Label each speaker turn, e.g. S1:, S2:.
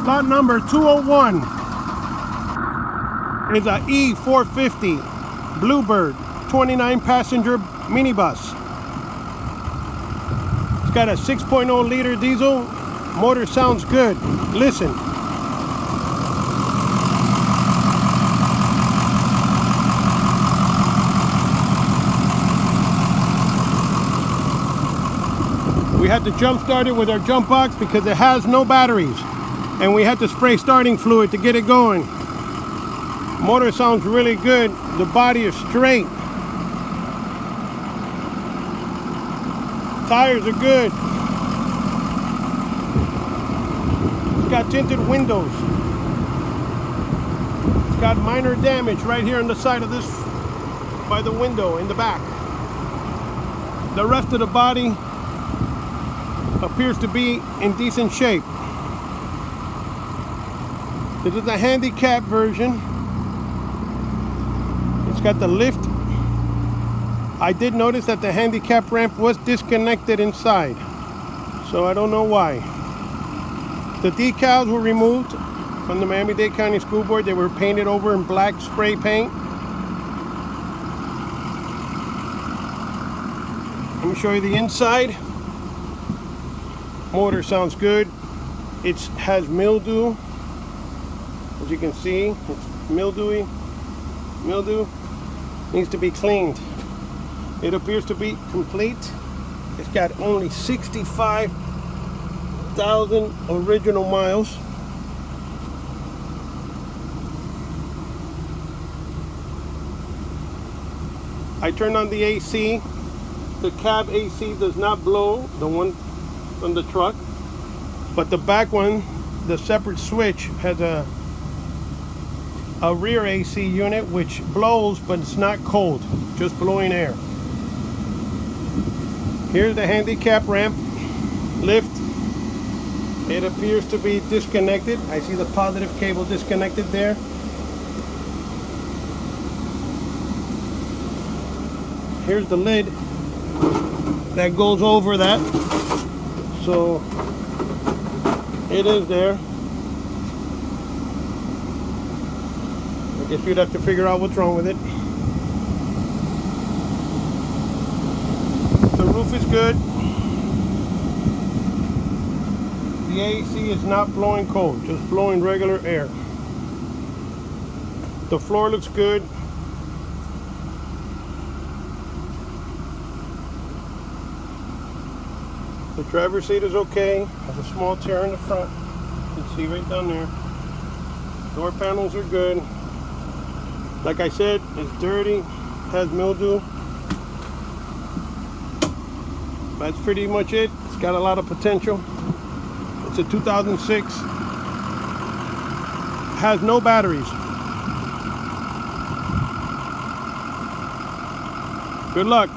S1: Lot number 201 is a E-450 Bluebird 29 passenger minibus. It's got a 6.0 liter diesel. Motor sounds good. Listen. We had to jump start it with our jump box because it has no batteries. And we had to spray starting fluid to get it going. Motor sounds really good. The body is straight. Tires are good. It's got tinted windows. It's got minor damage right here on the side of this, by the window in the back. The rest of the body appears to be in decent shape. This is a handicap version. It's got the lift. I did notice that the handicap ramp was disconnected inside, so I don't know why. The decals were removed from the Miami-Dade County School Board. They were painted over in black spray paint. Let me show you the inside. Motor sounds good. It has mildew. As you can see, it's mildewy. Mildew needs to be cleaned. It appears to be complete. It's got only 65,000 original miles. I turned on the AC. The cab AC does not blow, the one from the truck, but the back one, the separate switch, has a rear AC unit which blows, but it's not cold, just blowing air. Here's the handicap ramp lift. It appears to be disconnected. I see the positive cable disconnected there. Here's the lid that goes over that. So it is there. I guess you'd have to figure out what's wrong with it. The roof is good. The AC is not blowing cold, just blowing regular air. The floor looks good. The driver's seat is okay. Has a small tear in the front. You can see right down there. Door panels are good. Like I said, it's dirty, has mildew. That's pretty much it. It's got a lot of potential. It's a 2006. Has no batteries. Good luck.